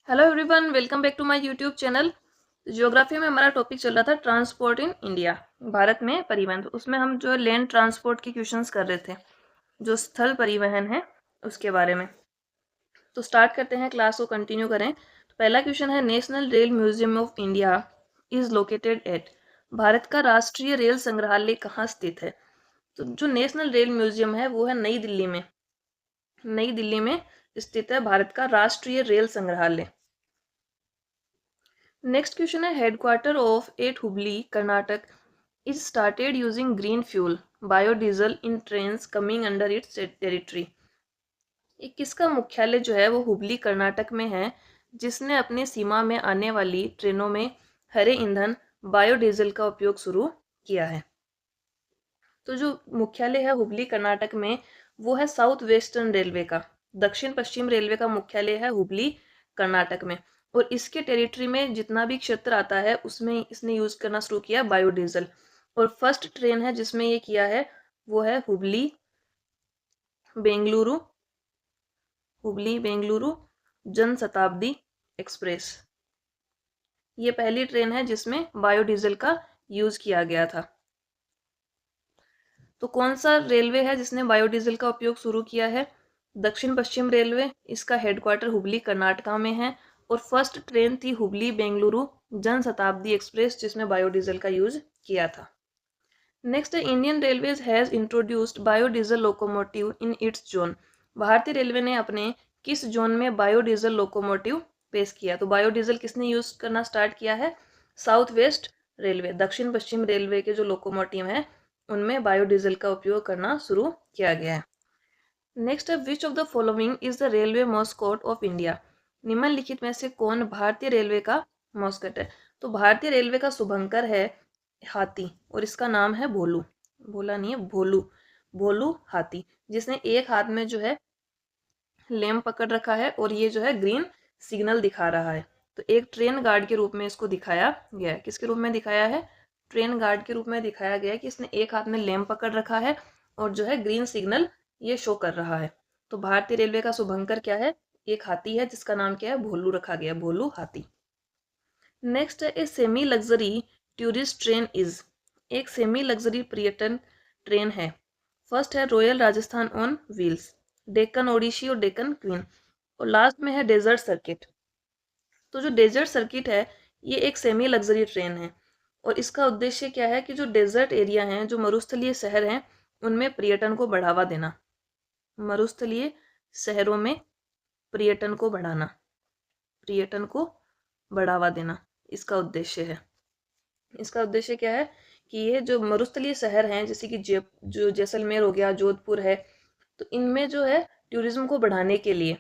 Hello everyone, welcome back to my YouTube channel. Geography में हमारा topic चल रहा था ट्रांसपोर्ट इन इंडिया, भारत में परिवहन। तो उसमें हम जो लैंड ट्रांसपोर्ट के क्वेश्चंस कर रहे थे, जो स्थल परिवहन है उसके बारे में। तो स्टार्ट करते हैं, क्लास को कंटिन्यू करें। तो पहला क्वेश्चन है, national rail museum of India is located at. Bharat का राष्ट्रीय रेल संग्रहालय कहाँ स्थित है? तो जो नेशनल रेल म्यूजियम है वो है नई दिल्ली में। नई दिल्ली में स्थित है भारत का राष्ट्रीय रेल संग्रहालय। नेक्स्ट क्वेश्चन है, headquarter of at Hubli Karnataka is started using green fuel biodiesel in trains coming under its territory. ये किसका मुख्यालय जो है वो हुबली कर्नाटक में है, जिसने अपने सीमा में आने वाली ट्रेनों में हरे ईंधन बायोडीजल का उपयोग शुरू किया है। तो जो मुख्यालय है हुबली कर्नाटक में वो है साउथ वेस्टर्न रेलवे का। दक्षिण पश्चिम रेलवे का मुख्यालय है हुबली कर्नाटक में, और इसके टेरिटरी में जितना भी क्षेत्र आता है उसमें इसने यूज करना शुरू किया बायोडीजल। और फर्स्ट ट्रेन है जिसमें ये किया है वो है बेंगलुरु हुबली बेंगलुरु जन शताब्दी एक्सप्रेस। ये पहली ट्रेन है जिसमें बायोडीजल का यूज किया गया था। तो कौन सा रेलवे है जिसने बायोडीजल का उपयोग शुरू किया है? दक्षिण पश्चिम रेलवे। इसका हेडक्वार्टर हुबली कर्नाटका में है, और फर्स्ट ट्रेन थी हुबली बेंगलुरु जन शताब्दी एक्सप्रेस जिसमें बायोडीजल का यूज किया था। नेक्स्ट है, Indian railways has introduced biodiesel locomotive in its zone. भारतीय रेलवे ने अपने किस जोन में बायोडीजल लोकोमोटिव पेश किया? तो बायोडीजल किसने यूज करना स्टार्ट किया है? South west railway. दक्षिण पश्चिम रेलवे के जो लोकोमोटिव हैं उनमें बायोडीजल का उपयोग करना शुरू किया गया है। नेक्स्ट है, which of the following is the railway mascot of India. निम्नलिखित में से कौन भारतीय रेलवे का मॉस्कोट है? तो भारतीय रेलवे का शुभंकर है हाथी, और इसका नाम है भोलू। भोला नहीं है, भोलू। भोलू हाथी, जिसने एक हाथ में जो है लैंप पकड़ रखा है और ये जो है ग्रीन सिग्नल दिखा रहा है। तो एक ट्रेन गार्ड के रूप में इसको दिखाया गया है। किसके रूप में दिखाया है? ट्रेन गार्ड के रूप में दिखाया गया है कि इसने एक हाथ में लैंप पकड़ रखा है और जो है ग्रीन सिग्नल ये शो कर रहा है। तो भारतीय रेलवे का शुभंकर क्या है? एक हाथी है जिसका नाम क्या है? भोलू रखा गया, भोलू हाथी। नेक्स्ट है, a semi luxury tourist train is. एक सेमी लग्जरी पर्यटन ट्रेन है। फर्स्ट है royal Rajasthan on wheels, Deccan odyssey और डेक्कन क्वीन, और लास्ट में है डेजर्ट सर्किट। तो जो डेजर्ट सर्किट है ये एक सेमी लग्जरी ट्रेन है, और इसका उद्देश्य क्या है कि जो डेजर्ट एरिया हैं, जो मरुस्थलीय शहर हैं, उनमें पर्यटन को बढ़ावा देना। मरुस्थलीय शहरों में पर्यटन को बढ़ाना, पर्यटन को बढ़ावा देना इसका उद्देश्य है। इसका उद्देश्य क्या है कि ये जो मरुस्थलीय शहर हैं जैसे कि जो जैसलमेर हो गया, जोधपुर है, तो इनमें जो है टूरिज्म को बढ़ाने के लिए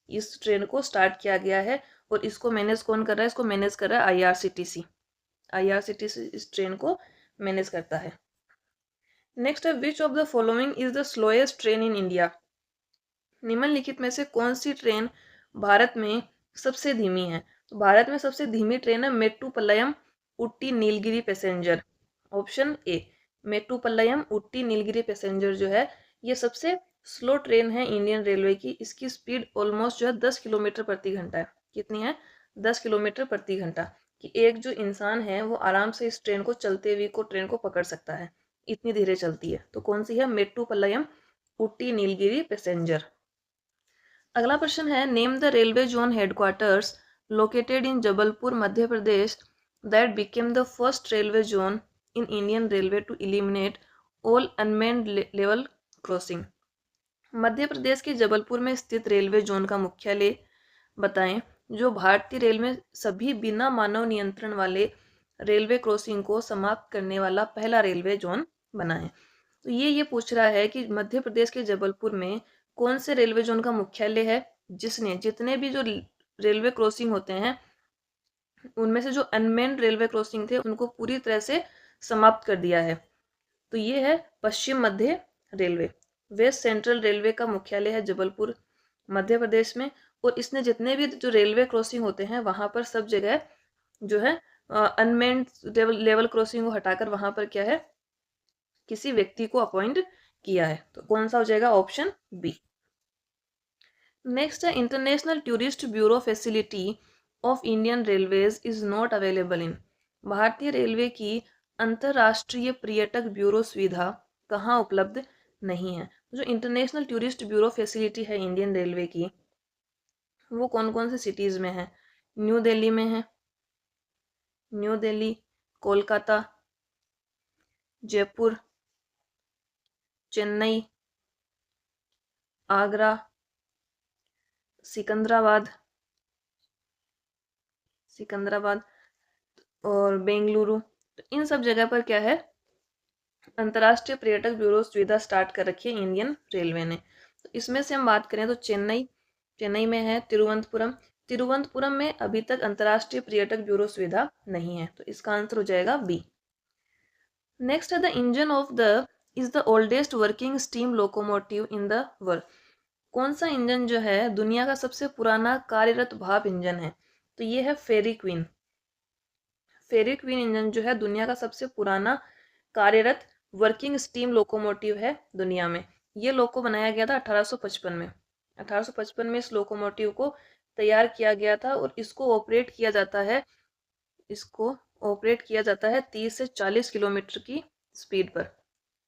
इस ट्रेन को स्टार्ट किया गया है। और इसको मैनेज कौन कर रहा है? इसको मैनेज कर रहा है आईआरसीटीसी। आईआरसीटीसी इस ट्रेन को मैनेज करता है। नेक्स्ट है, which of the following is the slowest train in India. निम्नलिखित में से कौन सी ट्रेन भारत में सबसे धीमी है? तो भारत में सबसे धीमी ट्रेन है मेट्टुपल्लयम उट्टी नीलगिरी पैसेंजर। ऑप्शन ए, मेट्टुपल्लयम उट्टी नीलगिरी पैसेंजर जो है ये सबसे स्लो ट्रेन है इंडियन रेलवे की। इसकी स्पीड ऑलमोस्ट जो है 10 किलोमीटर प्रति घंटा है। कितनी है? 10 किलोमीटर प्रति घंटा। कि एक जो इंसान है वो आराम से इस ट्रेन को चलते हुए को ट्रेन को पकड़ सकता है, इतनी धीरे चलती है। तो कौन सी है? मेट्टुपल्लयम उट्टी नीलगिरी पैसेंजर। अगला प्रश्न है, name the railway zone headquarters located in Jabalpur Madhya Pradesh that became the first railway zone in Indian railway to eliminate all unmanned level crossing. Madhya Pradesh के जबलपुर में स्थित रेलवे जोन का मुख्यालय बताएं जो भारतीय रेल में सभी बिना मानव नियंत्रण वाले रेलवे क्रॉसिंग को समाप्त करने वाला पहला रेलवे जोन बना है। तो ये पूछ रहा है कि मध्य प्रदेश के जबलपुर में कौन से रेलवे जोन का मुख्यालय है जिसने जितने भी जो रेलवे क्रॉसिंग होते हैं उनमें से जो अनमेन्ड रेलवे क्रॉसिंग थे उनको पूरी तरह से समाप्त कर दिया है। तो ये है पश्चिम मध्य रेलवे। वेस्ट सेंट्रल रेलवे का मुख्यालय है जबलपुर मध्य प्रदेश में, और इसने जितने भी जो रेलवे क्रॉसिंग होते हैं वहां पर सब जगह जो है अनमेन्ड लेवल क्रॉसिंग को हटाकर वहां पर क्या है, किसी व्यक्ति को अपॉइंट किया है। तो कौन सा हो जाएगा? Option B. नेक्स्ट है international tourist bureau facility of Indian railways is not available in. भारतीय रेलवे की अंतर्राष्ट्रीय पर्यटक ब्यूरो सुविधा कहाँ उपलब्ध नहीं है। जो इंटरनेशनल टूरिस्ट ब्यूरो फैसिलिटी है इंडियन रेलवे की, वो कौन कौन से सिटीज़ में है। न्यू दिल्ली में है, न्यू दिल्ली, कोलकाता, जयपुर, चेन्नई, आगरा, सिकंदराबाद सिकंदराबाद और बेंगलुरु। तो इन सब जगह पर क्या है, अंतर्राष्ट्रीय पर्यटक ब्यूरो सुविधा स्टार्ट कर रखी है इंडियन रेलवे ने। तो इसमें से हम बात करें तो चेन्नई में है, तिरुवनंतपुरम में अभी तक अंतर्राष्ट्रीय पर्यटक ब्यूरो सुविधा नहीं है, तो इसका आंसर हो जाएगा बी। नेक्स्ट है the engine of the is the oldest working steam locomotive in the world. कौन सा इंजन जो है दुनिया का सबसे पुराना कार्यरत भाप इंजन है। तो ये है फेरी क्वीन। फेरी क्वीन इंजन जो है दुनिया का सबसे पुराना कार्यरत वर्किंग स्टीम लोकोमोटिव है दुनिया में। ये लोको बनाया गया था 1855 में। 1855 में इस लोकोमोटिव को तैयार किया गया था और इसको ऑपरेट किया जाता है 30 से 40 किलोमीटर की स्पीड पर,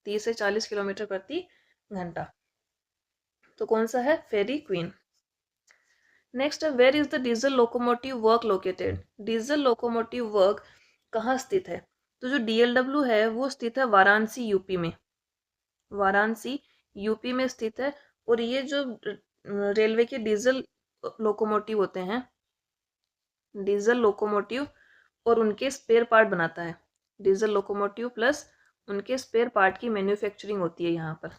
30 से 40 किलोमीटर प्रति घंटा। तो कौन सा है, फेरी क्वीन। नेक्स्ट है where is the diesel locomotive work located. Diesel locomotive work कहाँ स्थित है। तो जो डीएलडब्ल्यू है वो स्थित है वाराणसी यूपी में। वाराणसी यूपी में स्थित है। और ये जो रेलवे के डीजल लोकोमोटिव होते हैं, डीजल लोकोमोटिव और उनके स्पेयर पार्ट बनाता है। डीजल लोकोमोटिव प्लस उनके स्पेयर पार्ट की मैन्युफैक्चरिंग होती है यहाँ पर।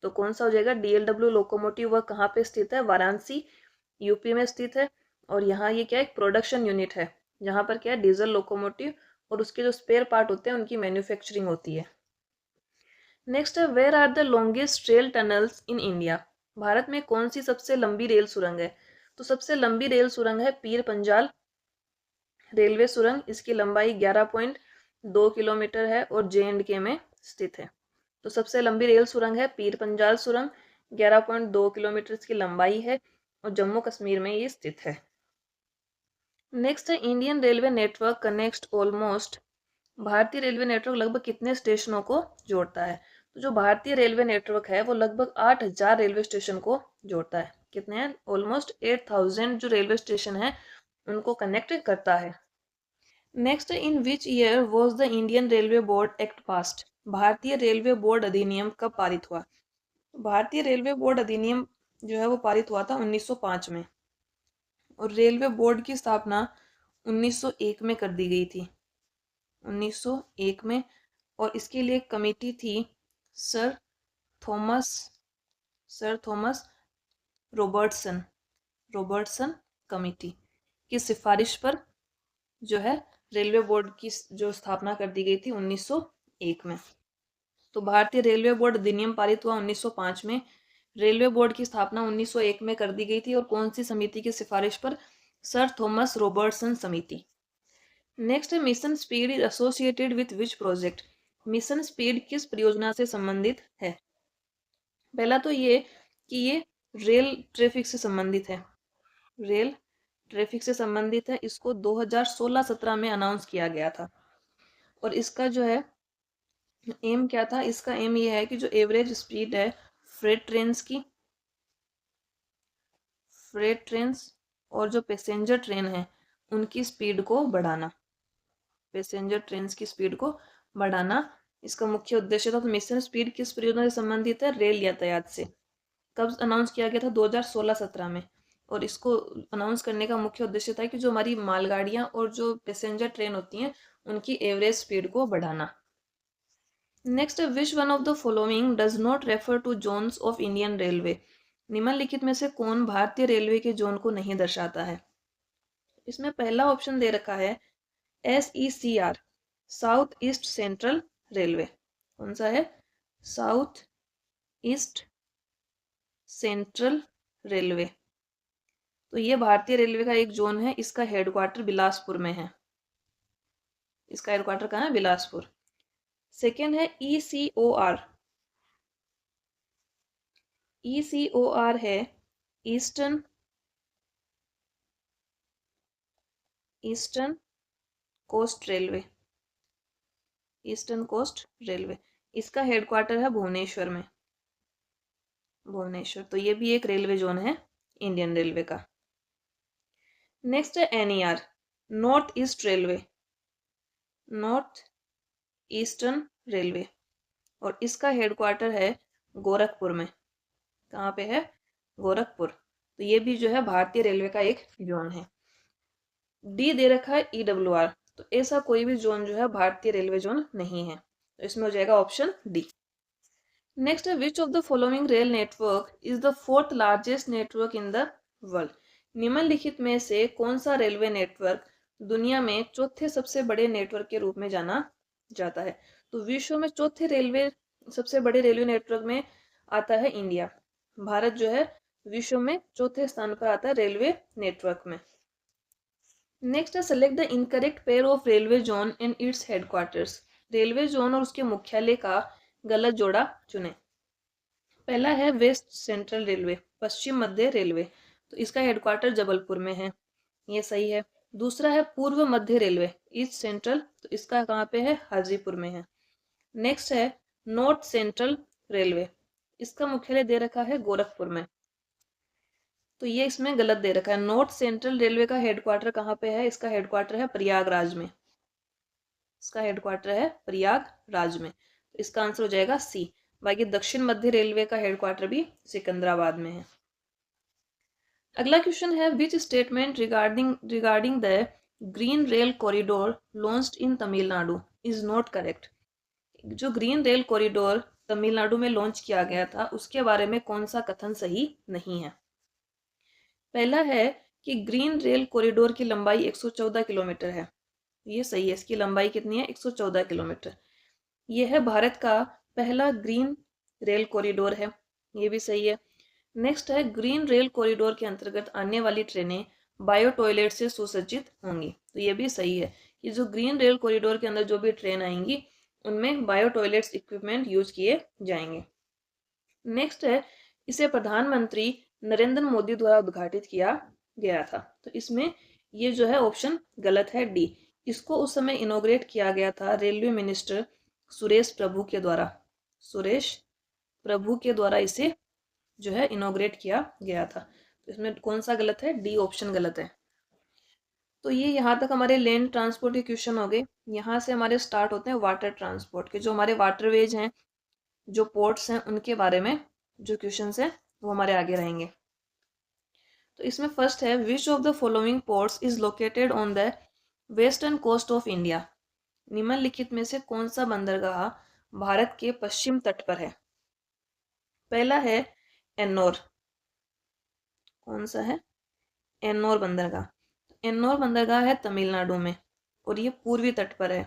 तो कौन सा हो जाएगा, डीएलडब्ल्यू लोकोमोटिव वर्क कहाँ पे स्थित है, वाराणसी यूपी में स्थित है। और यहाँ ये क्या है, एक प्रोडक्शन यूनिट है जहाँ पर क्या है, डीजल लोकोमोटिव और उसके जो स्पेयर पार्ट होते हैं उनकी मैन्युफैक्चरिंग होती है। नेक्स्ट है where are the longest rail tunnels in India. Bharat में कौन सी सबसे लंबी रेल सुरंग है। तो सबसे लंबी रेल सुरंग है पीर पंजाल रेलवे सुरंग। इसकी लंबाई 11.2 किलोमीटर है और जे.एंड.के में स्थित है। तो सबसे लंबी रेल सुरंग है पीर पंजाल सुरंग, 11.2 किलोमीटर इसकी लंबाई है और जम्मू कश्मीर में ये स्थित है। नेक्स्ट है Indian railway network connect almost. भारतीय रेलवे नेटवर्क लगभग कितने स्टेशनों को जोड़ता है। तो जो भारतीय रेलवे नेटवर्क है वो लगभग 8000 रेलवे स्टेशन को जोड़ता है। कितने हैं, ऑलमोस्ट 8000 जो रेलवे स्टेशन है उनको कनेक्ट करता है। Next, in which year was the Indian railway board act passed. भारतीय रेलवे बोर्ड अधिनियम कब पारित हुआ। भारतीय रेलवे बोर्ड अधिनियम जो है वो पारित हुआ था 1905 में। और रेलवे बोर्ड की स्थापना 1901 में कर दी गई थी, 1901 में। और इसके लिए एक कमेटी थी, सर थॉमस रॉबर्टसन कमेटी की सिफारिश पर जो है रेलवे बोर्ड की जो स्थापना कर दी गई थी 1901 में। तो भारतीय रेलवे बोर्ड अधिनियम पारित हुआ 1905 में। रेलवे बोर्ड की स्थापना 1901 में कर दी गई थी और कौन सी समिति की सिफारिश पर, सर थॉमस रॉबर्टसन समिति। नेक्स्ट है mission speed is associated with which project. Mission speed किस परियोजना से संबंधित है। पहला तो ये कि ये रेल ट्रैफिक से संबंधित है, रेल ट्रैफिक से संबंधित है। इसको 2016-17 में अनाउंस किया गया था। और इसका जो है एम क्या था, इसका एम ये है कि जो एवरेज स्पीड है फ्रेट ट्रेन्स और जो पैसेंजर ट्रेन है उनकी स्पीड को बढ़ाना, पैसेंजर ट्रेन की स्पीड को बढ़ाना इसका मुख्य उद्देश्य था। तो मिशन स्पीड किस परियोजना से संबंधित है, रेल यातायात से। कब अनाउंस किया गया था, 2016-17 में। और इसको अनाउंस करने का मुख्य उद्देश्य था कि जो हमारी मालगाड़ियां और जो पैसेंजर ट्रेन होती हैं उनकी एवरेज स्पीड को बढ़ाना। Next, which one of the following does not refer to zones of Indian railway. निम्नलिखित में से कौन भारतीय रेलवे के जोन को नहीं दर्शाता है। इसमें पहला ऑप्शन दे रखा है SECR, south east central railway. कौन सा है, साउथ ईस्ट सेंट्रल रेलवे। तो ये भारतीय रेलवे का एक जोन है, इसका हेडक्वार्टर बिलासपुर में है। इसका हेडक्वार्टर कहाँ है, बिलासपुर। सेकेंड है ECOR। ECOR है eastern coast railway, eastern coast railway, इसका हेडक्वार्टर है भुवनेश्वर में, भुवनेश्वर। तो ये भी एक रेलवे जोन है इंडियन रेलवे का। नेक्स्ट है NER, north east railway, north eastern railway, और इसका हेडक्वार्टर है गोरखपुर में। कहाँ पे है? गोरखपुर। तो ये भी जो है भारतीय रेलवे का एक जोन है। डी दे रखा है ईडब्ल्यूआर, तो ऐसा कोई भी जोन जो है भारतीय रेलवे जोन नहीं है, तो इसमें हो जाएगा ऑप्शन डी। नेक्स्ट है which of the following rail network is the fourth largest network in the world. निम्नलिखित में से कौन सा रेलवे नेटवर्क दुनिया में चौथे सबसे बड़े नेटवर्क के रूप में जाना जाता है? तो विश्व में चौथे रेलवे सबसे बड़े रेलवे नेटवर्क में आता है इंडिया। भारत जो है विश्व में चौथे स्थान पर आता है रेलवे नेटवर्क में। नेक्स्ट है select the incorrect pair of railway zone and it's headquarters. Railway zone और उसके मुख्यालय का गलत जोड़ा चुने। पहला है वेस्ट सेंट्रल रेलवे, पश्चिम मध्य रेलवे, तो इसका हेडक्वार्टर जबलपुर में है, ये सही है। दूसरा है पूर्व मध्य रेलवे, ईस्ट सेंट्रल, तो इसका कहाँ पे है? हाजीपुर में है। नेक्स्ट है नॉर्थ सेंट्रल रेलवे, इसका मुख्यालय दे रखा है गोरखपुर में, तो ये इसमें गलत दे रखा है। नॉर्थ सेंट्रल रेलवे का हेडक्वार्टर कहाँ पे है? इसका हेडक्वार्टर है प्रयागराज में, इसका हेडक्वार्टर है प्रयागराज में, तो इसका आंसर हो जाएगा सी। बाकी दक्षिण मध्य रेलवे का हेडक्वार्टर भी सिकंदराबाद में है। अगला क्वेश्चन है which statement regarding the green rail corridor launched in Tamil Nadu is not correct. जो ग्रीन रेल कॉरिडोर तमिलनाडु में लॉन्च किया गया था उसके बारे में कौन सा कथन सही नहीं है? पहला है कि ग्रीन रेल कॉरिडोर की लंबाई 114 किलोमीटर है, ये सही है। इसकी लंबाई कितनी है? 114 किलोमीटर। यह है भारत का पहला ग्रीन रेल कॉरिडोर है, ये भी सही है। नेक्स्ट है ग्रीन रेल कॉरिडोर के अंतर्गत आने वाली ट्रेनें बायो टॉयलेट से सुसज्जित होंगी, तो ये भी सही है कि जो ग्रीन रेल कॉरिडोर के अंदर जो भी ट्रेन आएंगी उनमें बायो टॉयलेट्स इक्विपमेंट यूज किए जाएंगे। नेक्स्ट है इसे प्रधानमंत्री नरेंद्र मोदी द्वारा उद्घाटित किया गया था, तो इसमें ये जो है ऑप्शन गलत है, डी। इसको उस समय इनॉग्रेट किया गया था रेलवे मिनिस्टर सुरेश प्रभु के द्वारा, सुरेश प्रभु के द्वारा इसे जो है इनॉग्रेट किया गया था। तो इसमें कौन सा गलत है? डी ऑप्शन गलत है। तो ये यहाँ तक हमारे लैंड ट्रांसपोर्ट के क्वेश्चन हो गए। यहाँ से हमारे स्टार्ट होते हैं वाटर ट्रांसपोर्ट के, जो हमारे वाटरवेज हैं, जो पोर्ट्स हैं, उनके बारे में जो क्वेश्चन है वो हमारे आगे रहेंगे। तो इसमें फर्स्ट है which of the following ports is located on the western coast of India. निम्नलिखित में से कौन सा बंदरगाह भारत के पश्चिम तट पर है? पहला है एन्नौर, कौन सा है? एन्नौर बंदरगाह। एन्नौर बंदरगाह है तमिलनाडु में और ये पूर्वी तट पर है।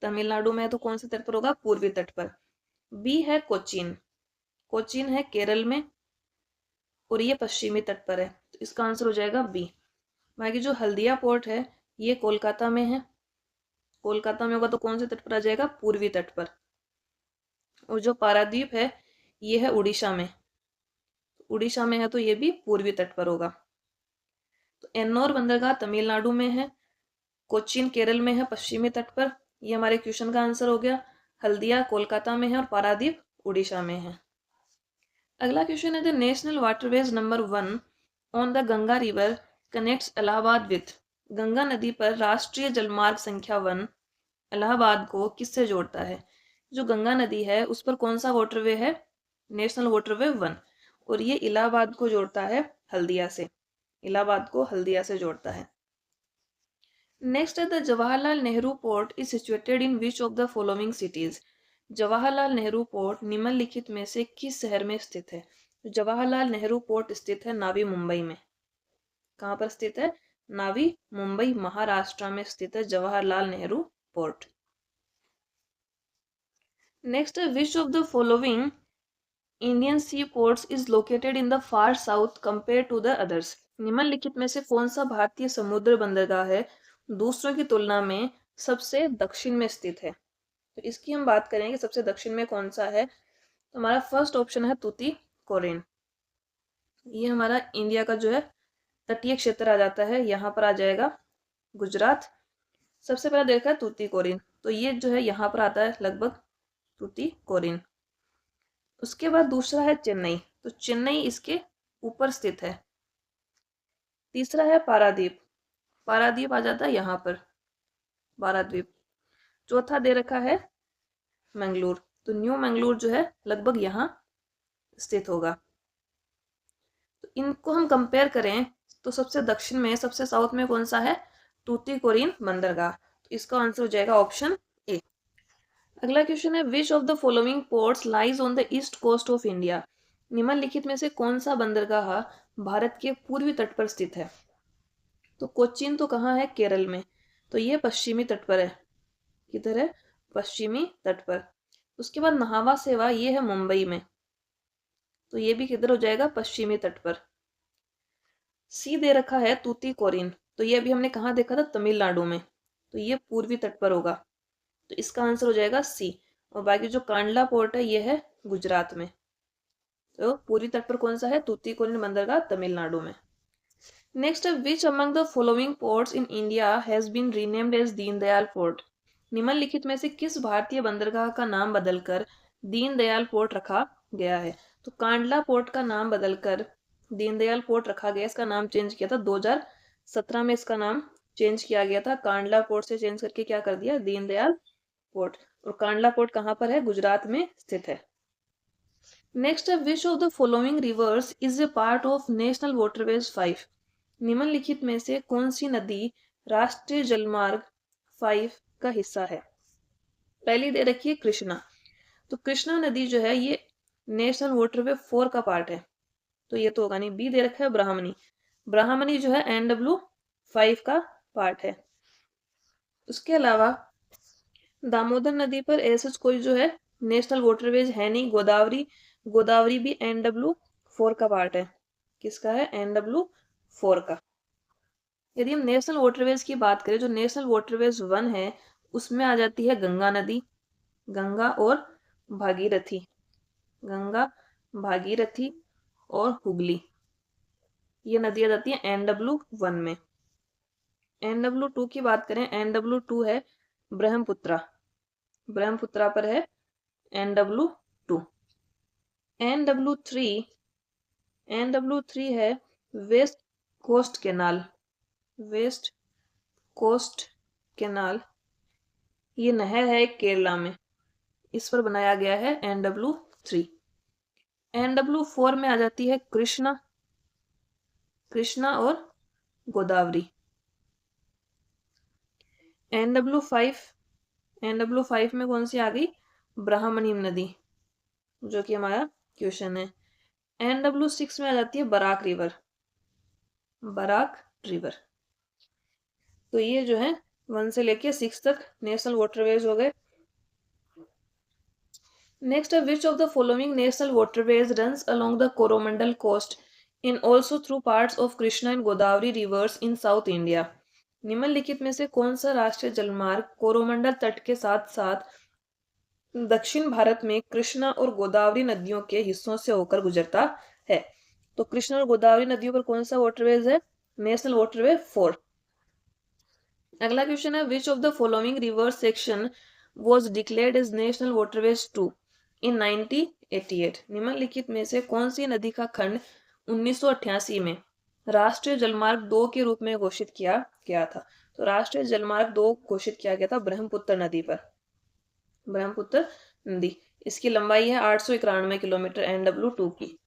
तमिलनाडु में है तो कौन से तट पर होगा? पूर्वी तट पर। बी है कोचीन, कोचीन है केरल में और ये पश्चिमी तट पर है, तो इसका आंसर हो जाएगा बी। बाकी जो हल्दिया पोर्ट है ये कोलकाता में है, कोलकाता में होगा तो कौन से तट पर आ जाएगा? पूर्वी तट पर। और जो पारादीप है ये है उड़ीसा में, उड़ीसा में है तो ये भी पूर्वी तट पर होगा। तो एन्नौर बंदरगाह तमिलनाडु में है, कोचीन केरल में है पश्चिमी तट पर, ये हमारे क्वेश्चन का आंसर हो गया। हल्दिया कोलकाता में है और पारादीप उड़ीसा में है। अगला क्वेश्चन है the national waterways number 1 on the Ganga river connects Allahabad with. Ganga नदी पर राष्ट्रीय जलमार्ग संख्या 1 इलाहाबाद को किससे जोड़ता है? जो गंगा नदी है उस पर कौन सा वाटरवे है? नेशनल वाटरवे 1, और ये इलाहाबाद को जोड़ता है हल्दिया से, इलाहाबाद को हल्दिया से जोड़ता है। नेक्स्ट है the Jawaharlal Nehru port is situated in which of the following cities. Jawaharlal Nehru port निम्नलिखित में से किस शहर में स्थित है? जवाहरलाल नेहरू पोर्ट स्थित है नावी मुंबई में। कहाँ पर स्थित है? नावी मुंबई, महाराष्ट्र में स्थित है जवाहरलाल नेहरू पोर्ट। नेक्स्ट है which of the following Indian sea ports is located in the far south compare to the others. निम्नलिखित में से कौन सा भारतीय समुद्र बंदरगाह है दूसरों की तुलना में सबसे दक्षिण में स्थित है? तो इसकी हम बात करेंगे सबसे दक्षिण में कौन सा है, तो हमारा फर्स्ट ऑप्शन है तूतीकोरिन। ये हमारा इंडिया का जो है तटीय क्षेत्र आ जाता है, यहाँ पर आ जाएगा गुजरात। सबसे पहला देखा है तूतीकोरिन, तो ये जो है यहाँ पर आता है लगभग तूतीकोरिन। उसके बाद दूसरा है चेन्नई, तो चेन्नई इसके ऊपर स्थित है। तीसरा है पारादीप, पारादीप आ जाता है यहाँ पर, पारादीप। चौथा दे रखा है मंगलूर, तो न्यू मंगलूर जो है लगभग यहाँ स्थित होगा। तो इनको हम कंपेयर करें तो सबसे दक्षिण में, सबसे साउथ में कौन सा है, तूतीकोरिन बंदरगाह। तो इसका आंसर हो जाएगा ऑप्शन ए। अगला क्वेश्चन है, which of the following ports lies on the east coast of India. निम्नलिखित में से कौन सा बंदरगाह भारत के पूर्वी तट पर स्थित है। तो कोचीन तो कहाँ है, केरल में, तो ये पश्चिमी तट पर है। किधर है, पश्चिमी तट पर। उसके बाद नहावा सेवा, ये है मुंबई में, तो ये भी किधर हो जाएगा, पश्चिमी तट पर। सी दे रखा है तूतीकोरिन, तो ये अभी हमने कहाँ देखा था, तमिलनाडु में, तो ये पूर्वी तट पर होगा, तो इसका आंसर हो जाएगा सी। और बाकी जो कांडला पोर्ट है ये है गुजरात में, तो पूर्वी तट पर कौन सा है, तूतीकोरिन बंदरगाह तमिलनाडु में। नेक्स्ट है, which among the following ports in India has been renamed as Deendayal port. निम्नलिखित में से किस भारतीय बंदरगाह का नाम बदलकर दीनदयाल पोर्ट रखा गया है। तो कांडला पोर्ट का नाम बदलकर दीनदयाल पोर्ट रखा गया, इसका नाम चेंज किया था 2017 में, इसका नाम चेंज किया गया था, कांडला पोर्ट से चेंज करके क्या कर दिया, दीनदयाल पोर्ट। और कांडला पोर्ट कहाँ पर है, गुजरात में स्थित है। नेक्स्ट है, which of the following rivers is a part of national waterways 5। निम्नलिखित में से कौन सी नदी राष्ट्रीय जलमार्ग 5 का हिस्सा है। पहली दे रखी है कृष्णा, तो कृष्णा नदी जो है ये नेशनल वाटरवे 4 का पार्ट है, तो ये तो होगा नहीं। बी दे रखा है ब्राह्मणी, ब्राह्मणी जो है NW5 का पार्ट है। उसके अलावा दामोदर नदी पर ऐसा कोई जो है नेशनल वाटरवेज है नहीं। गोदावरी, गोदावरी भी NW4 का पार्ट है। किसका है, NW4 का। यदि हम नेशनल वाटरवेज की बात करें, जो नेशनल वाटरवेज 1 है उसमें आ जाती है गंगा नदी, गंगा और भागीरथी, गंगा, भागीरथी और हुगली, ये नदी आ जाती है NW1 में। NW2 की बात करें, NW2 है ब्रह्मपुत्रा, ब्रह्मपुत्रा पर है NW2। NW3, NW3 है west coast canal, west coast canal, ये नहर है केरला में, इस पर बनाया गया है NW3। NW4 में आ जाती है कृष्णा, कृष्णा और गोदावरी। NW5, NW5 में कौन सी आ गई, ब्राह्मणी नदी, जो कि हमारा क्वेश्चन है। NW6 में आ जाती है बराक रिवर, बराक रिवर। तो ये जो है 1 से लेके 6 तक नेशनल वाटरवेज हो गए। नेक्स्ट है, which of the following national waterways runs along the Coromandel coast in also through parts of Krishna and Godavari rivers in south India. निम्नलिखित में से कौन सा राष्ट्रीय जलमार्ग कोरोमंडल तट के साथ साथ दक्षिण भारत में कृष्णा और गोदावरी नदियों के हिस्सों से होकर गुजरता है। तो कृष्णा और गोदावरी नदियों पर कौन सा वाटरवेज है, नेशनल वाटरवे 4। अगला क्वेश्चन है, which of the following river section was declared as national waterways 2 in 1988। निम्नलिखित में से कौन सी नदी का खंड 1988 में राष्ट्रीय जलमार्ग 2 के रूप में घोषित किया गया था। तो राष्ट्रीय जलमार्ग 2 घोषित किया गया था ब्रह्मपुत्र नदी पर, ब्रह्मपुत्र नदी, इसकी लंबाई है 891 किलोमीटर NW2 की।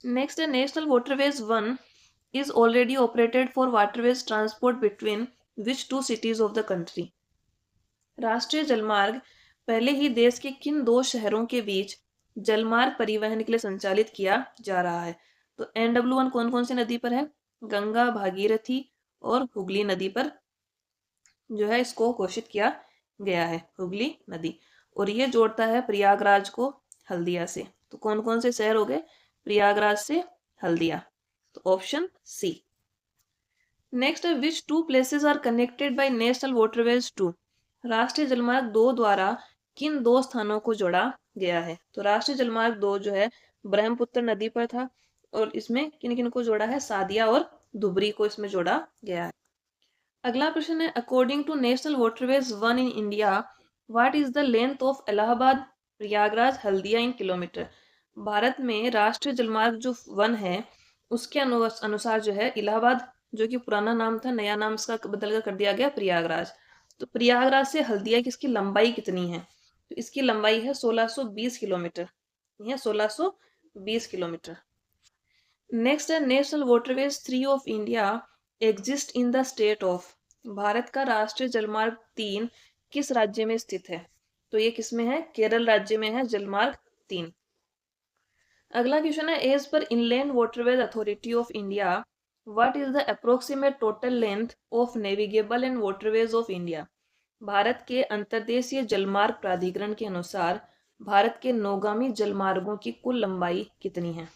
नेक्स्ट है, national waterways 1 is already operated for waterways transport between which two cities of the country। राष्ट्रीय जलमार्ग पहले ही देश के किन 2 शहरों के बीच जलमार्ग परिवहन के लिए संचालित किया जा रहा है। तो NW1 कौन कौन सी नदी पर है, गंगा, भागीरथी और हुगली नदी पर जो है इसको घोषित किया गया है, हुगली नदी। और ये जोड़ता है प्रयागराज को हल्दिया से। तो कौन कौन से शहर हो गए, प्रयागराज से हल्दिया, तो ऑप्शन सी। नेक्स्ट है, which 2 places are connected by national waterways 2। राष्ट्रीय जलमार्ग 2 द्वारा किन 2 स्थानों को जोड़ा गया है। तो राष्ट्रीय जलमार्ग 2 जो है ब्रह्मपुत्र नदी पर था और इसमें किन किन को जोड़ा है, सादिया और धुबरी को इसमें जोड़ा गया है। अगला प्रश्न है, according to national waterways one in India, what is the length of Allahabad Prayagraj Haldia in kilometer. Bharat में राष्ट्रीय जलमार्ग जो वन है उसके अनुसार जो है इलाहाबाद, जो कि पुराना नाम था, नया नाम इसका बदल कर दिया गया प्रयागराज। तो प्रयागराज से हल्दिया की इसकी लंबाई कितनी है, तो इसकी लंबाई है 1620 किलोमीटर, यह 1620 किलोमीटर। नेक्स्ट है, national waterways 3 of India exist in the state of. Bharat का राष्ट्रीय जलमार्ग 3 किस राज्य में स्थित है, तो ये किस में है, केरल राज्य में है जलमार्ग 3। अगला क्वेश्चन है, as per inland waterways authority of India, what is the approximate total length of navigable and waterways of India. Bharat के अंतर्देशीय जलमार्ग प्राधिकरण के अनुसार भारत के नौगामी जलमार्गों की कुल लंबाई कितनी है।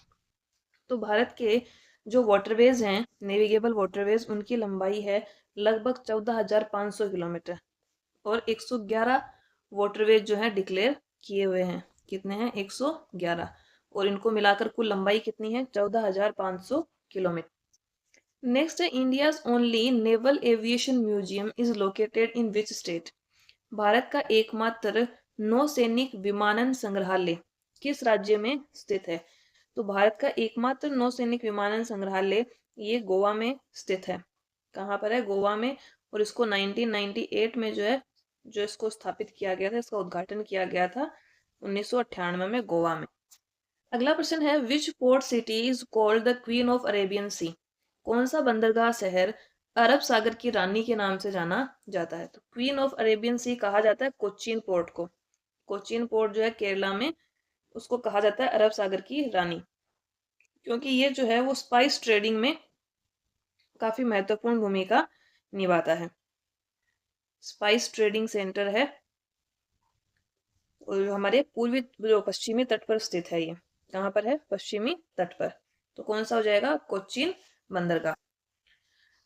तो भारत के जो वाटरवेज हैं, नेविगेबल वाटरवेज, उनकी लंबाई है लगभग 14,500 किलोमीटर, और 111 वाटरवेज जो है डिक्लेयर किए हुए हैं। कितने हैं, 111, और इनको मिलाकर कुल लंबाई कितनी है, 14,500 किलोमीटर। नेक्स्ट है, India's only naval aviation museum is located in which state. Bharat का एकमात्र नौसैनिक विमानन संग्रहालय किस राज्य में स्थित है। तो भारत का एकमात्र नौसैनिक विमानन संग्रहालय ये गोवा में स्थित है। कहाँ पर है, गोवा में, और इसको 1998 में जो है, जो इसको स्थापित किया गया था, इसका उद्घाटन किया गया था 1998 में गोवा में। अगला प्रश्न है, which port city is called the queen of Arabian sea. कौन सा बंदरगाह शहर अरब सागर की रानी के नाम से जाना जाता है। तो क्वीन ऑफ अरेबियन सी कहा जाता है कोचीन पोर्ट को। कोचीन पोर्ट जो है केरला में, उसको कहा जाता है अरब सागर की रानी, क्योंकि ये जो है वो स्पाइस ट्रेडिंग में काफी महत्वपूर्ण भूमिका निभाता है। स्पाइस ट्रेडिंग सेंटर है और हमारे पूर्वी जो पश्चिमी तट पर स्थित है। ये कहाँ पर है, पश्चिमी तट पर। तो कौन सा हो जाएगा, कोचीन बंदरगाह।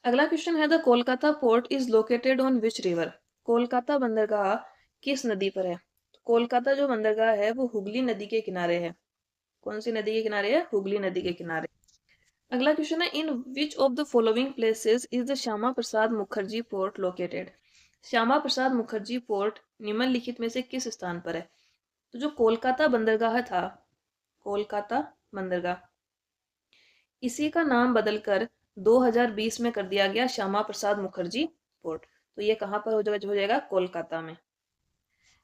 अगला क्वेश्चन है, the Kolkata port is located on which river. Kolkata बंदरगाह किस नदी पर है। तो कोलकाता जो बंदरगाह है वो हुगली नदी के किनारे है। कौन सी नदी के किनारे है, हुगली नदी के किनारे। अगला क्वेश्चन है, in which of the following places is the Shyama Prasad Mukherjee port located. Shyama Prasad Mukherjee port निम्नलिखित में से किस स्थान पर है। तो जो कोलकाता बंदरगाह था, कोलकाता बंदरगाह, इसी का नाम बदलकर 2020 में कर दिया गया श्यामा प्रसाद मुखर्जी पोर्ट। तो ये कहाँ पर हो जाएगा, कोलकाता में।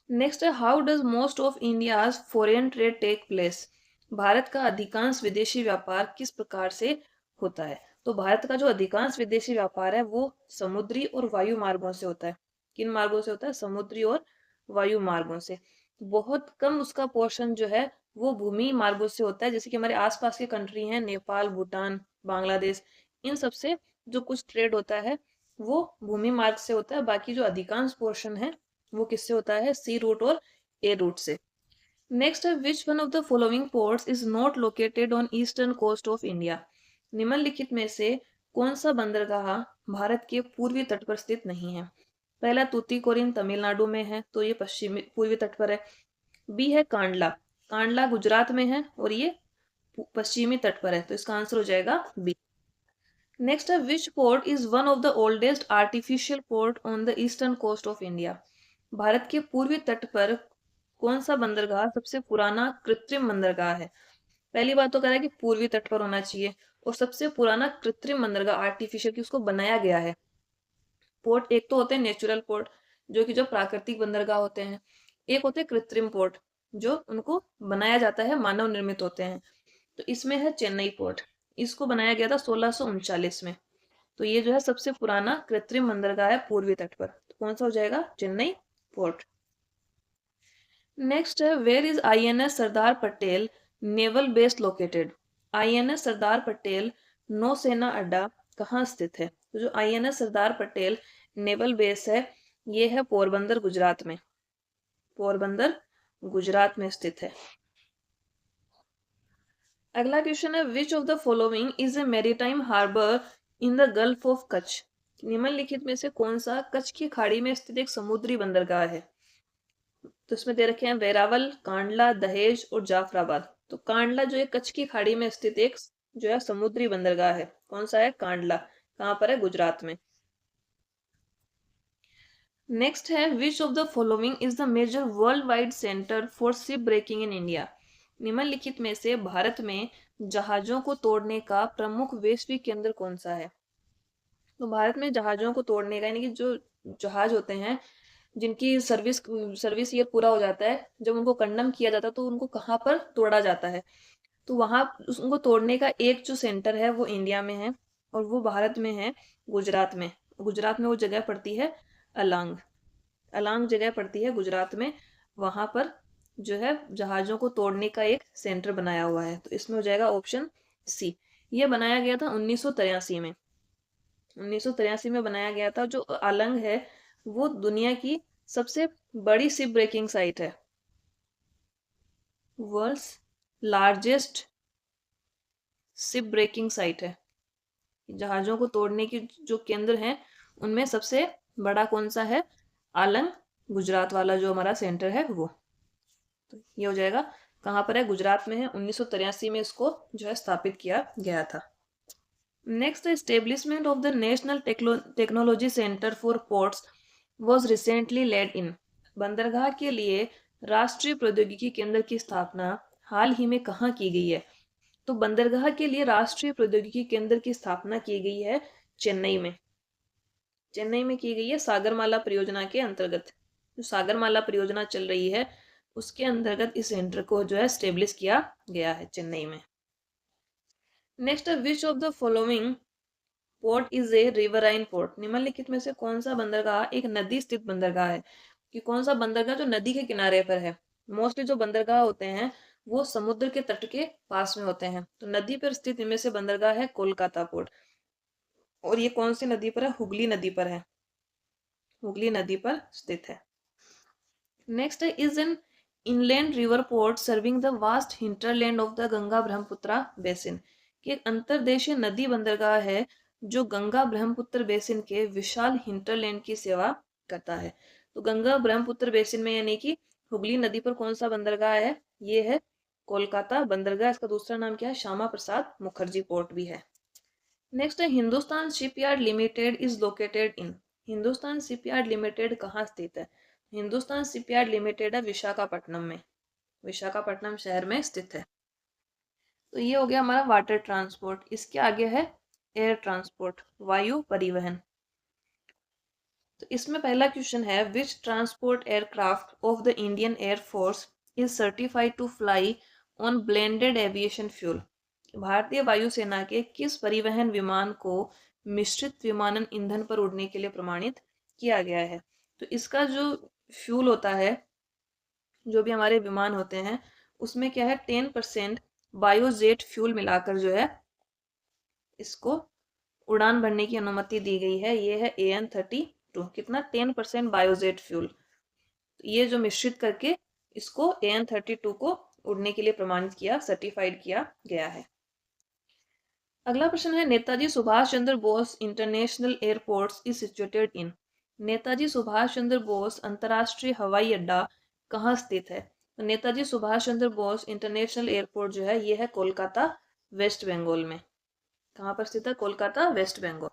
नेक्स्ट है, how does most of India's foreign trade take place. Bharat का अधिकांश विदेशी व्यापार किस प्रकार से होता है। तो भारत का जो अधिकांश विदेशी व्यापार है वो समुद्री और वायु मार्गों से होता है। किन मार्गों से होता है, समुद्री और वायु मार्गों से। बहुत कम उसका पोर्शन जो है वो भूमि मार्गों से होता है, जैसे कि हमारे आसपास के कंट्री हैं, नेपाल, भूटान, बांग्लादेश, इन सबसे जो कुछ ट्रेड होता है वो भूमि मार्ग से होता है। बाकी जो अधिकांश पोर्शन है वो किससे होता है, सी रूट और एयर रूट से। नेक्स्ट है, which one of the following ports is not located on eastern coast of India. निम्नलिखित में से कौन सा बंदरगाह भारत के पूर्वी तट पर स्थित नहीं है। पहला तूतीकोरिन तमिलनाडु में है, तो ये पश्चिमी पूर्वी तट पर है। बी है कांडला, कांडला गुजरात में है और ये पश्चिमी तट पर है, तो इसका आंसर हो जाएगा बी। नेक्स्ट है, which port is one of the oldest artificial port on the eastern coast of India. Bharat के पूर्वी तट पर कौन सा बंदरगाह सबसे पुराना कृत्रिम बंदरगाह है। पहली बात तो कह रहा है कि पूर्वी तट पर होना चाहिए, और सबसे पुराना कृत्रिम बंदरगाह आर्टिफिशियल की उसको बनाया गया है। पोर्ट एक तो होते हैं नेचुरल पोर्ट, जो कि जो प्राकृतिक बंदरगाह होते हैं, एक होते हैं कृत्रिम पोर्ट जो उनको बनाया जाता है, मानव निर्मित होते हैं। तो इसमें है चेन्नई पोर्ट, इसको बनाया गया था 1639 में। तो ये जो है सबसे पुराना कृत्रिम बंदरगाह है पूर्वी तट पर। तो कौन सा हो जाएगा, चेन्नई पोर्ट। नेक्स्ट है, where is INS Sardar Patel naval base located. INS Sardar Patel नौसेना अड्डा कहाँ स्थित है। तो जो INS Sardar Patel naval base है ये है पोरबंदर गुजरात में, पोरबंदर गुजरात में स्थित है। अगला क्वेश्चन है, which of the following is a maritime harbour in the gulf of Kutch. निम्नलिखित में से कौन सा कच्छ की खाड़ी में स्थित एक समुद्री बंदरगाह है। तो इसमें दे रखे हैं वेरावल, कांडला, दहेज और जाफराबाद। तो कांडला जो है कच्छ की खाड़ी में स्थित एक जो है समुद्री बंदरगाह है। कौन सा है? कांडला। कहाँ पर है? गुजरात में। नेक्स्ट है which of the following is the major world wide centre for ship breaking in India. निम्नलिखित में से भारत में जहाजों को तोड़ने का प्रमुख वैश्विक केंद्र कौन सा है? तो भारत में जहाजों को तोड़ने का यानी कि जो जहाज होते हैं जिनकी सर्विस सर्विस ईयर पूरा हो जाता है, जब उनको कंडम किया जाता है तो उनको कहाँ पर तोड़ा जाता है? तो वहां उनको तोड़ने का एक जो सेंटर है वो इंडिया में है, और वो भारत में है, गुजरात में। गुजरात में वो जगह पड़ती है अलांग। अलांग जगह पड़ती है गुजरात में। वहां पर जो है जहाजों को तोड़ने का एक सेंटर बनाया हुआ है। तो इसमें हो जाएगा ऑप्शन सी। ये बनाया गया था 1983 में। 1983 में बनाया गया था। जो अलांग है वो दुनिया की सबसे बड़ी शिप ब्रेकिंग साइट है। World's largest ship breaking site है। जहाजों को तोड़ने की जो केंद्र हैं उनमें सबसे बड़ा कौन सा है? आलंग, गुजरात वाला जो हमारा सेंटर है वो। तो ये हो जाएगा। कहाँ पर है? गुजरात में है। 1983 में इसको जो है स्थापित किया गया था। Next, establishment of the national technology centre for ports was recently laid in. बंदरगाह के लिए राष्ट्रीय प्रौद्योगिकी केंद्र की स्थापना हाल ही में कहाँ की गई है? तो बंदरगाह के लिए राष्ट्रीय प्रौद्योगिकी केंद्र की स्थापना की गई है चेन्नई में। चेन्नई में की गई है सागरमाला परियोजना के अंतर्गत। जो सागरमाला परियोजना चल रही है उसके अंतर्गत इस सेंटर को जो है स्टेब्लिश किया गया है चेन्नई में। Next, which of the following port is a riverine port. निम्नलिखित में से कौन सा बंदरगाह एक नदी स्थित बंदरगाह है? कि कौन सा बंदरगाह जो नदी के किनारे पर है? मोस्टली जो बंदरगाह होते हैं वो समुद्र के तट के पास में होते हैं। तो नदी पर स्थित इनमें से बंदरगाह है कोलकाता पोर्ट। और ये कौन सी नदी पर है? हुगली नदी पर है। हुगली नदी पर स्थित है। नेक्स्ट है is an inland river port serving the vast hinterland of the Ganga Brahmaputra basin. कि एक अंतर्देशीय नदी बंदरगाह है जो गंगा ब्रह्मपुत्र बेसिन के विशाल हिंटरलैंड की सेवा करता है। तो गंगा ब्रह्मपुत्र बेसिन में यानी कि हुगली नदी पर कौन सा बंदरगाह है? ये है कोलकाता बंदरगाह। इसका दूसरा नाम क्या है? श्यामा प्रसाद मुखर्जी पोर्ट भी है। नेक्स्ट है Hindustan shipyard limited is located in. Hindustan shipyard limited कहाँ स्थित है? हिंदुस्तान शिपयार्ड लिमिटेड है विशाखापट्टनम में। विशाखापट्टनम शहर में स्थित है। तो ये हो गया हमारा वाटर ट्रांसपोर्ट। इसके आगे है एयर ट्रांसपोर्ट, वायु परिवहन। तो इसमें पहला क्वेश्चन है which transport aircraft of the Indian air force is certified to fly on blended aviation fuel. भारतीय वायुसेना के किस परिवहन विमान को मिश्रित विमानन ईंधन पर उड़ने के लिए प्रमाणित किया गया है? तो इसका जो फ्यूल होता है, जो भी हमारे विमान होते हैं उसमें क्या है 10% बायोजेट फ्यूल मिलाकर जो है इसको उड़ान भरने की अनुमति दी गई है। ये है AN-32। कितना? 10% बायोजेट फ्यूल। ये जो मिश्रित करके इसको AN-32 को उड़ने के लिए प्रमाणित किया, सर्टिफाइड किया गया है। अगला प्रश्न है Netaji Subhash Chandra Bose international airport is situated in. Netaji Subhash Chandra Bose अंतरराष्ट्रीय हवाई अड्डा कहाँ स्थित है? तो नेताजी सुभाष चंद्र बोस इंटरनेशनल एयरपोर्ट जो है ये है कोलकाता वेस्ट बंगाल में। कहाँ पर स्थित है? कोलकाता वेस्ट बंगाल।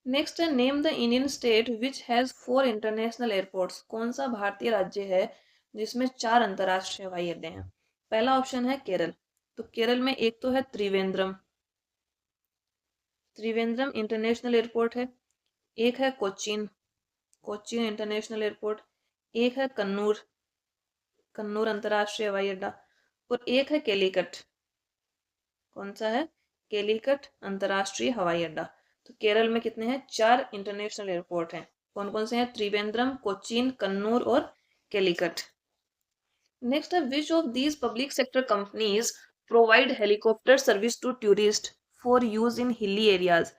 नेक्स्ट है name the Indian state which has 4 international airports. कौन सा भारतीय राज्य है जिसमें 4 अंतरराष्ट्रीय हवाई अड्डे हैं? पहला ऑप्शन है केरल। तो केरल में एक तो है त्रिवेंद्रम, त्रिवेंद्रम इंटरनेशनल एयरपोर्ट है। एक है कोचीन, कोचीन इंटरनेशनल एयरपोर्ट। एक है कन्नूर, कन्नूर अंतरराष्ट्रीय हवाई अड्डा। और एक है केलीकट। कौन सा है? केलीकट अंतरराष्ट्रीय हवाई अड्डा। तो केरल में कितने हैं? 4 इंटरनेशनल एयरपोर्ट हैं। कौन कौन से हैं? त्रिवेंद्रम, कोचीन, कन्नूर और केलीकट। नेक्स्ट है which of these public sector companies provide helicopter service to tourist for use in hilly areas.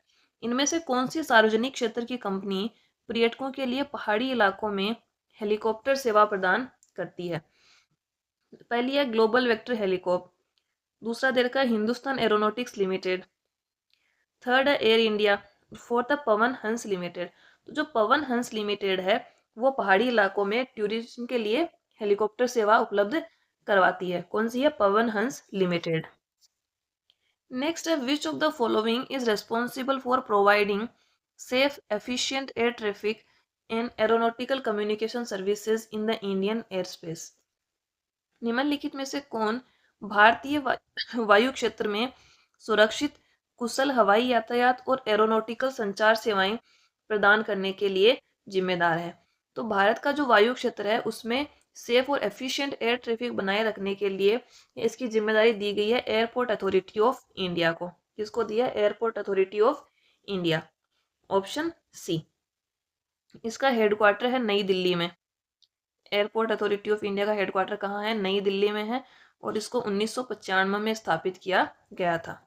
इनमें से कौन सी सार्वजनिक क्षेत्र की कंपनी पर्यटकों के लिए पहाड़ी इलाकों में हेलीकॉप्टर सेवा प्रदान करती है? पहली है ग्लोबल वेक्टर हेलीकॉप्टर। दूसरा दे रखा है हिंदुस्तान एरोनॉटिक्स लिमिटेड। थर्ड है एयर इंडिया। फोर्थ है पवन हंस लिमिटेड। तो जो पवन हंस लिमिटेड है वो पहाड़ी इलाकों में टूरिज्म के लिए हेलीकॉप्टर सेवा उपलब्ध करवाती है। कौन सी है? पवन हंस लिमिटेड। नेक्स्ट है which of the following is responsible for providing safe efficient air traffic and aeronautical communication services in the Indian air space. निम्नलिखित में से कौन भारतीय वायु क्षेत्र में सुरक्षित कुशल हवाई यातायात और एरोनॉटिकल संचार सेवाएं प्रदान करने के लिए जिम्मेदार है। तो भारत का जो वायु क्षेत्र है उसमें सेफ और एफिशिएंट एयर ट्रैफिक बनाए रखने के लिए इसकी जिम्मेदारी दी गई है एयरपोर्ट अथॉरिटी ऑफ इंडिया को। किसको दिया? Airport authority of India. Option C. इसका हेडक्वार्टर है नई दिल्ली में। एयरपोर्ट अथॉरिटी ऑफ इंडिया का हेडक्वार्टर कहाँ है? नई दिल्ली में है और इसको 1995 में स्थापित किया गया था।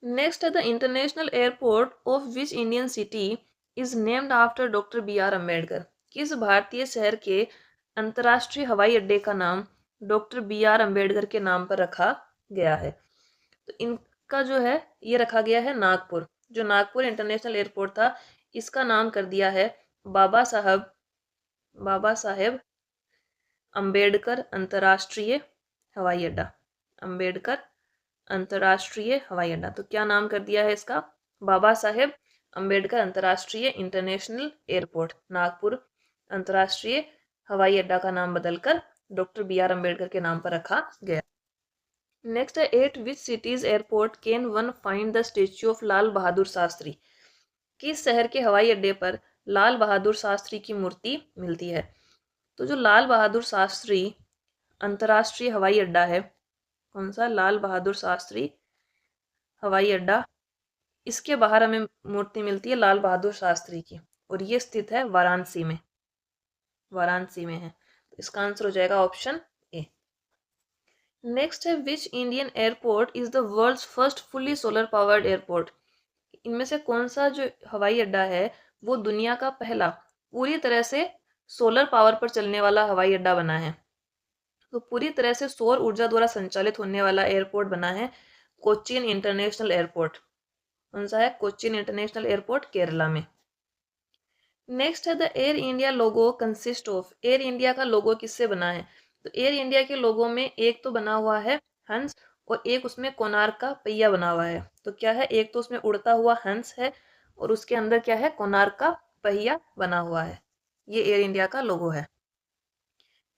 नेक्स्ट है the international airport of which Indian city is named after doctor B R Ambedkar. किस भारतीय शहर के अंतर्राष्ट्रीय हवाई अड्डे का नाम डॉक्टर बी आर अम्बेडकर के नाम पर रखा गया है? तो इनका जो है ये रखा गया है नागपुर। जो नागपुर इंटरनेशनल एयरपोर्ट था इसका नाम कर दिया है बाबा साहेब अंबेडकर अंतर्राष्ट्रीय हवाई अड्डा। अंबेडकर अंतर्राष्ट्रीय हवाई अड्डा। तो क्या नाम कर दिया है इसका? बाबा साहेब अंबेडकर अंतर्राष्ट्रीय इंटरनेशनल एयरपोर्ट। नागपुर अंतर्राष्ट्रीय हवाई अड्डा का नाम बदलकर डॉक्टर बी आर अम्बेडकर के नाम पर रखा गया। नेक्स्ट है at which cities airport can one find the statue of Lal Bahadur Shastri. किस शहर के हवाई अड्डे पर लाल बहादुर शास्त्री की मूर्ति मिलती है? तो जो लाल बहादुर शास्त्री अंतर्राष्ट्रीय हवाई अड्डा है, कौन सा? लाल बहादुर शास्त्री हवाई अड्डा, इसके बाहर हमें मूर्ति मिलती है लाल बहादुर शास्त्री की और ये स्थित है वाराणसी में। वाराणसी में है। तो इसका आंसर हो जाएगा ऑप्शन ए। नेक्स्ट है which Indian airport is the world's first fully solar powered airport. इनमें से कौन सा जो हवाई अड्डा है वो दुनिया का पहला पूरी तरह से सोलर पावर पर चलने वाला हवाई अड्डा बना है? तो पूरी तरह से सौर ऊर्जा द्वारा संचालित होने वाला एयरपोर्ट बना है कोच्चिन इंटरनेशनल एयरपोर्ट। कौन सा है? कोच्चिन इंटरनेशनल एयरपोर्ट, केरला में। नेक्स्ट है the air India logo consist of. Air India का लोगो किससे बना है? तो एयर इंडिया के लोगो में एक तो बना हुआ है हंस और एक उसमें कोणार्क का पहिया बना हुआ है। तो क्या है? एक तो उसमें उड़ता हुआ हंस है और उसके अंदर क्या है? कोणार्क का पहिया बना हुआ है। ये एयर इंडिया का लोगो है।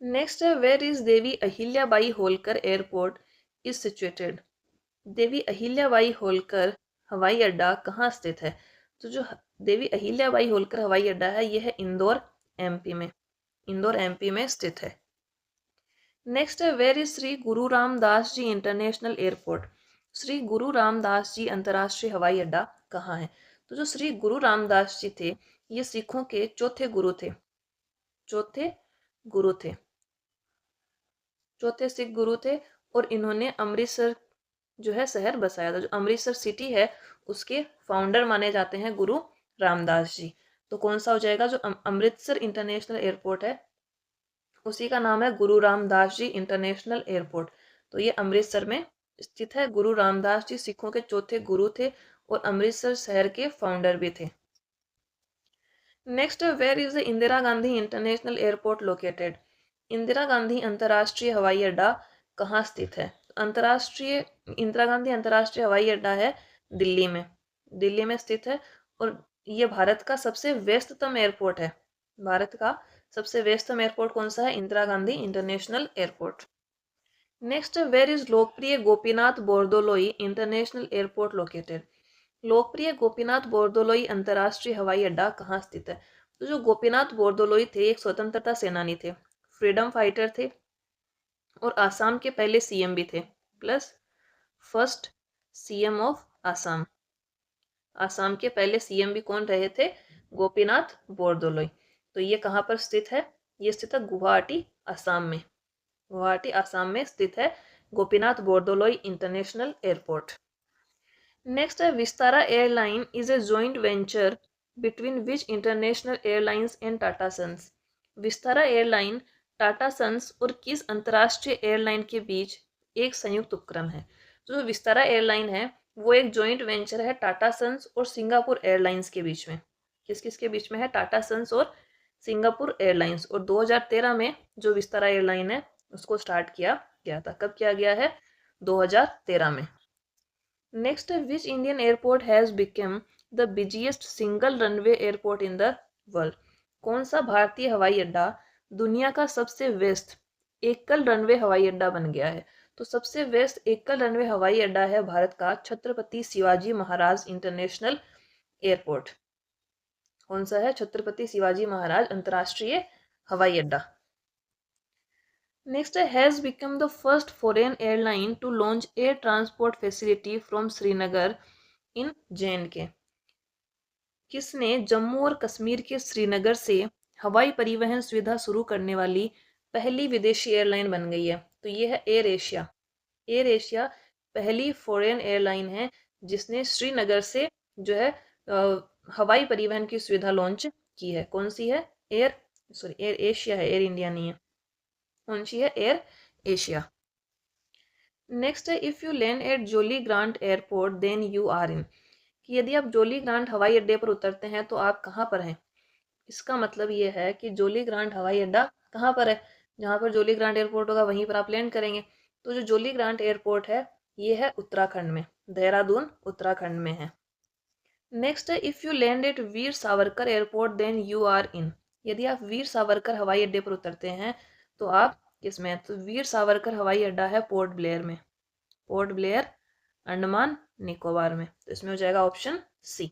नेक्स्ट है where is Devi Ahilyabai Holkar airport is situated. Devi Ahilyabai Holkar हवाई अड्डा कहाँ स्थित है? तो जो देवी अहिल्याबाई होलकर हवाई अड्डा है यह है इंदौर एमपी में। इंदौर एमपी में स्थित है। नेक्स्ट है where is Shri Guru Ramdas ji international airport. Shri गुरु रामदास जी अंतर्राष्ट्रीय हवाई अड्डा कहाँ है? तो जो श्री गुरु रामदास जी थे ये सिखों के चौथे गुरु थे। चौथे गुरु थे। चौथे सिख गुरु थे और इन्होंने अमृतसर जो है शहर बसाया था। जो अमृतसर सिटी है उसके फाउंडर माने जाते हैं गुरु रामदास जी। तो कौन सा हो जाएगा? जो अमृतसर इंटरनेशनल एयरपोर्ट है उसी का नाम है गुरु रामदास जी इंटरनेशनल एयरपोर्ट। तो ये अमृतसर में स्थित है। गुरु रामदास जी सिखों के चौथे गुरु थे और अमृतसर शहर के फाउंडर भी थे। Next where is the Indira Gandhi international airport located. Indira Gandhi अंतर्राष्ट्रीय हवाई अड्डा कहाँ स्थित है? अंतर्राष्ट्रीय इंदिरा गांधी अंतर्राष्ट्रीय हवाई अड्डा है दिल्ली में। दिल्ली में स्थित है और ये भारत का सबसे व्यस्ततम एयरपोर्ट है। भारत का सबसे व्यस्ततम एयरपोर्ट कौन सा है? Indira Gandhi international airport. Next where is Lokpriya Gopinath Bordoloi international airport located. Lokpriya Gopinath Bordoloi अंतर्राष्ट्रीय हवाई अड्डा कहाँ स्थित है? तो जो गोपीनाथ बोरदोलोई थे एक स्वतंत्रता सेनानी थे, फ्रीडम फाइटर थे और आसाम के पहले सीएम भी थे, plus first CM of Assam. Assam के पहले सीएम भी कौन रहे थे? गोपीनाथ बोरदोलोई। तो ये कहाँ पर स्थित है? ये स्थित है गुवाहाटी आसाम में। गुवाहाटी आसाम में स्थित है Gopinath Bordoloi international airport. Next है Vistara airline is a joint venture between which international airlines and Tata sons. Vistara airline Tata sons और किस अंतर्राष्ट्रीय एयरलाइन के बीच एक संयुक्त उपक्रम है? जो विस्तारा एयरलाइन है वो एक जॉइंट वेंचर है टाटा सन्स और सिंगापुर एयरलाइंस के बीच में। किस किस के बीच में है? टाटा सन्स और सिंगापुर एयरलाइंस। और 2013 में जो विस्तारा एयरलाइन है उसको स्टार्ट किया गया था। कब किया गया है? 2013 में। Next, which Indian airport has become the busiest single runway airport in the world? कौन सा भारतीय हवाई अड्डा दुनिया का सबसे व्यस्त एकल रनवे हवाई अड्डा बन गया है? तो सबसे व्यस्त एकल रनवे हवाई अड्डा है भारत का छत्रपति शिवाजी महाराज इंटरनेशनल एयरपोर्ट। कौन सा है? छत्रपति शिवाजी महाराज अंतरराष्ट्रीय हवाई अड्डा। Next has become the first foreign airline to launch air transport facility from Srinagar in J and K. किसने जम्मू और कश्मीर के श्रीनगर से हवाई परिवहन सुविधा शुरू करने वाली पहली विदेशी एयरलाइन बन गई है? तो ये है एयर एशिया। एयर एशिया पहली फॉरेन एयरलाइन है जिसने श्रीनगर से जो है हवाई परिवहन की सुविधा लॉन्च की है। कौन सी है? एयर एशिया है, एयर इंडिया नहीं है। कौन सी है? Air Asia. नेक्स्ट है, if you land at Jolly Grant airport then you are in. कि यदि आप जोली ग्रांट हवाई अड्डे पर उतरते हैं तो आप कहाँ पर हैं? इसका मतलब ये है कि जोली ग्रांट हवाई अड्डा कहाँ पर है? जहाँ पर जोली ग्रांट एयरपोर्ट होगा वहीं पर आप लैंड करेंगे। तो जो जोली ग्रांट एयरपोर्ट है ये है उत्तराखंड में, देहरादून उत्तराखंड में है। नेक्स्ट है, if you land at Veer Savarkar airport then you are in. यदि आप वीर सावरकर हवाई अड्डे पर उतरते हैं तो आप किसमें? तो वीर सावरकर हवाई अड्डा है पोर्ट ब्लेयर में। पोर्ट ब्लेयर अंडमान निकोबार में। तो इसमें हो जाएगा ऑप्शन सी।